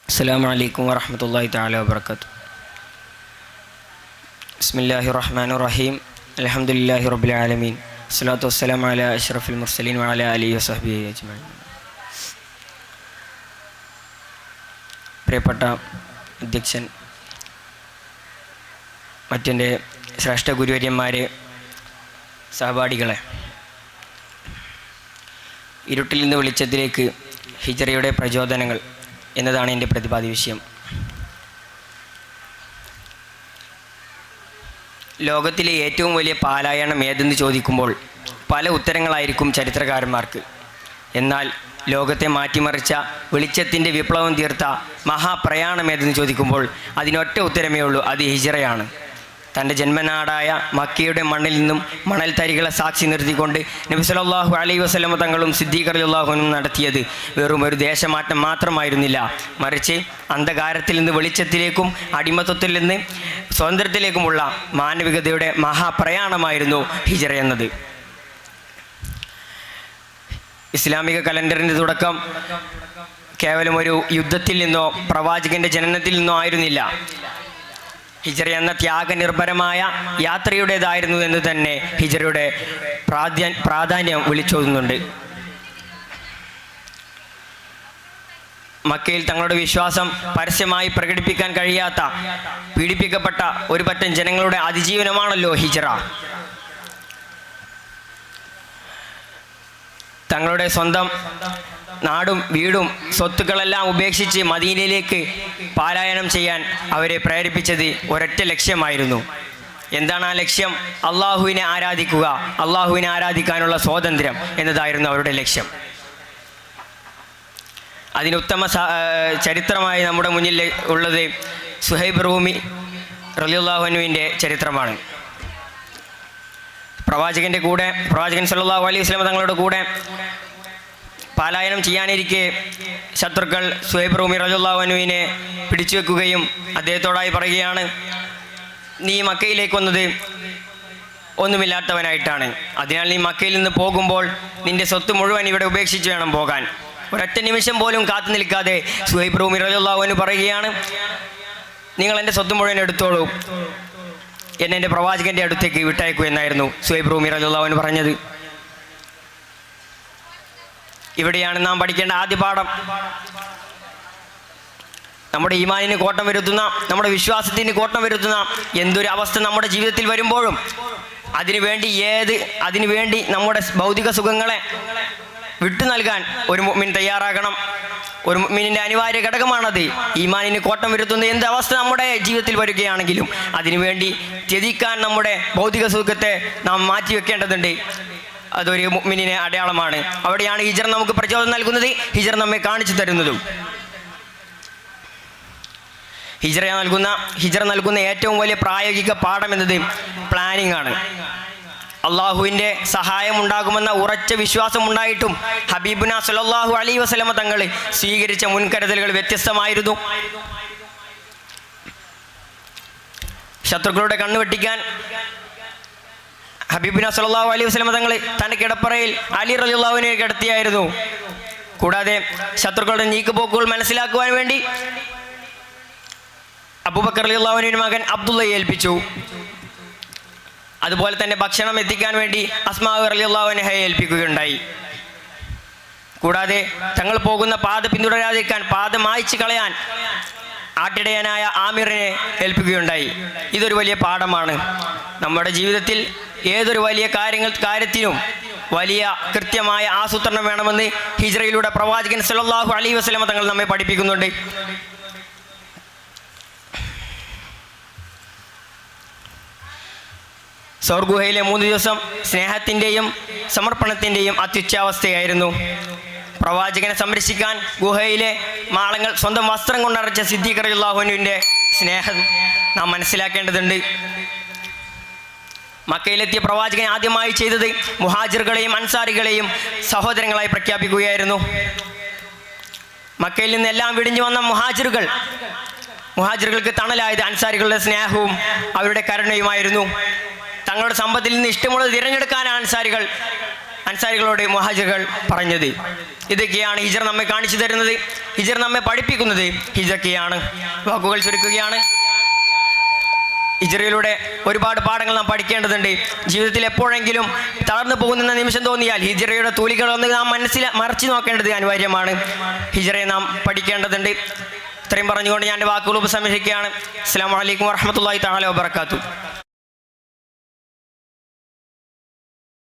അസ്സലാമു അലൈക്കും വറഹ്മത്തുള്ളാഹി തആല വബറകാതുഹു. ബിസ്മില്ലാഹിർ റഹ്മാനിർ റഹീം. അൽഹംദുലില്ലാഹി റബ്ബിൽ ആലമീൻ. അസ്സലാത്തു വസ്സലാമു അലാ അഷ്റഫിൽ മുർസലീൻ വഅലാ ആലിഹി വസഹ്ബിഹി അജ്മഈൻ. പ്രിയപ്പെട്ട അധ്യക്ഷൻ, മറ്റെൻ്റെ ശ്രേഷ്ഠ ഗുരുവര്യന്മാരെ, സഹപാഠികളെ, ഇരുട്ടിൽ നിന്ന് വെളിച്ചത്തിലേക്ക് ഹിജ്റയുടെ പ്രചോദനങ്ങൾ എന്നതാണ് എൻ്റെ പ്രതിപാദ്യ വിഷയം. ലോകത്തിലെ ഏറ്റവും വലിയ പാലായനം ഏതെന്ന് ചോദിക്കുമ്പോൾ പല ഉത്തരങ്ങളായിരിക്കും ചരിത്രകാരന്മാർക്ക്. എന്നാൽ ലോകത്തെ മാറ്റിമറിച്ച വെളിച്ചത്തിൻ്റെ വിപ്ലവം തീർത്ത മഹാപ്രയാണം ഏതെന്ന് ചോദിക്കുമ്പോൾ അതിനൊറ്റ ഉത്തരമേ ഉള്ളൂ, അത് ഹിജ്റയാണ്. തൻ്റെ ജന്മനാടായ മക്കയുടെ മണ്ണിൽ നിന്നും മണൽ തരികളെ സാക്ഷി നിർത്തിക്കൊണ്ട് നബി സല്ലല്ലാഹു അലൈഹി വസല്ലം തങ്ങളും സിദ്ദീഖ് റളിയല്ലാഹു അൻഹുവും നടത്തിയത് വെറും ഒരു ദേശമാറ്റം മാത്രമായിരുന്നില്ല, മറിച്ച് അന്ധകാരത്തിൽ നിന്ന് വെളിച്ചത്തിലേക്കും അടിമത്വത്തിൽ നിന്ന് സ്വാതന്ത്ര്യത്തിലേക്കുമുള്ള മാനവികതയുടെ മഹാപ്രയാണമായിരുന്നു ഹിജ്റ എന്നത്. ഇസ്ലാമിക കലണ്ടറിൻ്റെ തുടക്കം കേവലം ഒരു യുദ്ധത്തിൽ നിന്നോ പ്രവാചകൻ്റെ ജനനത്തിൽ നിന്നോ ആയിരുന്നില്ല. ഹിജ്റ എന്ന ത്യാഗനിർഭരമായ യാത്രയുടേതായിരുന്നു എന്ന് തന്നെ ഹിജ്റയുടെ പ്രാധാന്യം വിളിച്ചോതുന്നുണ്ട്. മക്കയിൽ തങ്ങളുടെ വിശ്വാസം പരസ്യമായി പ്രകടിപ്പിക്കാൻ കഴിയാത്ത പീഡിപ്പിക്കപ്പെട്ട ഒരു പറ്റം ജനങ്ങളുടെ അതിജീവനമാണല്ലോ ഹിജ്റ. തങ്ങളുടെ സ്വന്തം നാടും വീടും സ്വത്തുക്കളെല്ലാം ഉപേക്ഷിച്ച് മദീനയിലേക്ക് പാലായനം ചെയ്യാൻ അവരെ പ്രേരിപ്പിച്ചത് ഒരൊറ്റ ലക്ഷ്യമായിരുന്നു. എന്താണ് ആ ലക്ഷ്യം? അള്ളാഹുവിനെ ആരാധിക്കുക, അള്ളാഹുവിനെ ആരാധിക്കാനുള്ള സ്വാതന്ത്ര്യം എന്നതായിരുന്നു അവരുടെ ലക്ഷ്യം. അതിനുത്തമ ചരിത്രമായി നമ്മുടെ മുന്നിൽ ഉള്ളത് സുഹൈബ് റൂമി റളിയല്ലാഹു അൻഹുവിൻ്റെ ചരിത്രമാണ്. പ്രവാചകൻ സല്ലല്ലാഹു അലൈഹി വസല്ലം തങ്ങളുടെ കൂടെ പാലായനം ചെയ്യാനിരിക്കെ ശത്രുക്കൾ സുഹൈബ് റൂമി റളിയല്ലാഹു അൻഹുവിനെ പിടിച്ചു വെക്കുകയും അദ്ദേഹത്തോടായി പറയുകയാണ്, നീ മക്കയിലേക്ക് വന്നത് ഒന്നുമില്ലാത്തവനായിട്ടാണ്, അതിനാൽ നീ മക്കയിൽ നിന്ന് പോകുമ്പോൾ നിന്റെ സ്വത്ത് മുഴുവൻ ഇവിടെ ഉപേക്ഷിച്ച് വേണം പോകാൻ. ഒരൊറ്റ നിമിഷം പോലും കാത്തു നിൽക്കാതെ സുഹൈബ് റൂമി റളിയല്ലാഹു അൻഹു പറയുകയാണ്, നിങ്ങൾ എൻ്റെ സ്വത്ത് മുഴുവൻ എടുത്തോളൂ, എന്നെ എൻ്റെ പ്രവാചകൻ്റെ അടുത്തേക്ക് വിട്ടയക്കൂ എന്നായിരുന്നു സുഹൈബ് റൂമി റളിയല്ലാഹു അൻഹു പറഞ്ഞത്. ഇവിടെയാണ് നാം പഠിക്കേണ്ട ആദ്യ പാഠം. നമ്മുടെ ഈമാനിന് കോട്ടം വരുത്തുന്ന, നമ്മുടെ വിശ്വാസത്തിന് കോട്ടം വരുത്തുന്ന എന്തൊരു അവസ്ഥ നമ്മുടെ ജീവിതത്തിൽ വരുമ്പോഴും അതിനുവേണ്ടി നമ്മുടെ ഭൗതിക സുഖങ്ങളെ വിട്ടു നൽകാൻ ഒരു മുഅ്മിൻ തയ്യാറാകണം. ഒരു മുഅ്മിനിൻ്റെ അനിവാര്യ ഘടകമാണത്. ഈമാനിന് കോട്ടം വരുത്തുന്ന എന്ത് അവസ്ഥ നമ്മുടെ ജീവിതത്തിൽ വരികയാണെങ്കിലും അതിനുവേണ്ടി ത്യജിക്കാൻ നമ്മുടെ ഭൗതിക സുഖത്തെ നാം മാറ്റിവെക്കേണ്ടതുണ്ട്. അതൊരു മുഅ്മിനിനെ അടയാളമാണ്. അവിടെയാണ് ഹിജ്റ നമുക്ക് പ്രചോദനം നൽകുന്നത്, ഹിജ്റ നമ്മെ കാണിച്ചു തരുന്നതും. ഹിജ്റ നൽകുന്ന ഏറ്റവും വലിയ പ്രായോഗിക പാഠം എന്നത് പ്ലാനിംഗ് ആണ്. അള്ളാഹുവിൻ്റെ സഹായം ഉണ്ടാകുമെന്ന ഉറച്ച വിശ്വാസം ഉണ്ടായിട്ടും ഹബീബുന സല്ലല്ലാഹു അലൈഹി വസല്ലം തങ്ങൾ സ്വീകരിച്ച മുൻകരുതലുകൾ വ്യത്യസ്തമായിരുന്നു. ശത്രുക്കളുടെ കണ്ണുവെട്ടിക്കാൻ ഹബീബുന സല്ലല്ലാഹു അലൈഹി വസല്ലം തങ്ങൾ തൻ്റെ കിടപ്പറയിൽ അലി റളിയല്ലാഹു അൻഹുവിനെ കിടത്തിയായിരുന്നു. കൂടാതെ ശത്രുക്കളുടെ നീക്കുപോക്കുകൾ മനസ്സിലാക്കുവാൻ വേണ്ടി അബൂബക്കർ റളിയല്ലാഹു അൻഹുവിൻ്റെ മകൻ അബ്ദുള്ളയെ ഏൽപ്പിച്ചു. അതുപോലെ തന്നെ ഭക്ഷണം എത്തിക്കാൻ വേണ്ടി അസ്മാ റളിയല്ലാഹു അൻഹയെ ഏൽപ്പിക്കുകയുണ്ടായി. കൂടാതെ തങ്ങൾ പോകുന്ന പാത പിന്തുടരാതിരിക്കാൻ, പാത മായ്ച്ചു കളയാൻ ആട്ടിടയനായ ആമിറിനെ ഏൽപ്പിക്കുകയുണ്ടായി. ഇതൊരു വലിയ പാഠമാണ്. നമ്മുടെ ജീവിതത്തിൽ ഏതൊരു വലിയ കാര്യത്തിനും വലിയ കൃത്യമായ ആസൂത്രണം വേണമെന്ന് ഹിജ്റയിലൂടെ പ്രവാചകൻ സല്ലല്ലാഹു അലൈഹി വസല്ലം തങ്ങൾ നമ്മെ പഠിപ്പിക്കുന്നുണ്ട്. സൗർ ഗുഹയിലെ 3 ദിവസം സ്നേഹത്തിൻ്റെയും സമർപ്പണത്തിൻ്റെയും അത്യുച്ഛാവസ്ഥയായിരുന്നു. പ്രവാചകനെ സംരക്ഷിക്കാൻ ഗുഹയിലെ മാളങ്ങൾ സ്വന്തം വസ്ത്രം കൊണ്ടടച്ച സിദ്ദീഖ് റളിയല്ലാഹു അൻഹുവിൻ്റെ സ്നേഹം നാം മനസ്സിലാക്കേണ്ടതുണ്ട്. മക്കയിലെത്തിയ പ്രവാചകൻ ആദ്യമായി ചെയ്തത് മുഹാജിറുകളെയും അൻസാരികളെയും സഹോദരങ്ങളായി പ്രഖ്യാപിക്കുകയായിരുന്നു. മക്കയിൽ നിന്നെല്ലാം വിടിഞ്ഞു വന്ന മുഹാജിറുകൾക്ക് തണലായത് അൻസാരികളുടെ സ്നേഹവും അവരുടെ കരുണയുമായിരുന്നു. തങ്ങളുടെ സമ്പത്തിൽ നിന്ന് ഇഷ്ടമുള്ളത് തിരഞ്ഞെടുക്കാനാണ് അൻസാരികളോട് മുഹാജിറുകൾ പറഞ്ഞത്. ഇതൊക്കെയാണ് ഹിജ്റ നമ്മെ കാണിച്ചു തരുന്നത്. ഹിജ്റ നമ്മെ പഠിപ്പിക്കുന്നത് ഇതൊക്കെയാണ്. വാക്കുകൾ ചുരുക്കുകയാണ്. ഹിജ്റയിലൂടെ ഒരുപാട് പാഠങ്ങൾ നാം പഠിക്കേണ്ടതുണ്ട്. ജീവിതത്തിൽ എപ്പോഴെങ്കിലും തളർന്നു പോകുന്ന നിമിഷം തോന്നിയാൽ ഹിജ്റയുടെ തൂലികളൊന്ന് നാം മറച്ചു നോക്കേണ്ടത് അനിവാര്യമാണ്. ഹിജ്റയെ നാം പഠിക്കേണ്ടതുണ്ട്. ഇത്രയും പറഞ്ഞുകൊണ്ട് ഞാൻ എൻ്റെ വാക്കുകൾ ഉപസംഹരിക്കുകയാണ്. അസ്സലാമു അലൈക്കും വറഹ്മത്തുള്ളാഹി തആല വബറകാതുഹു.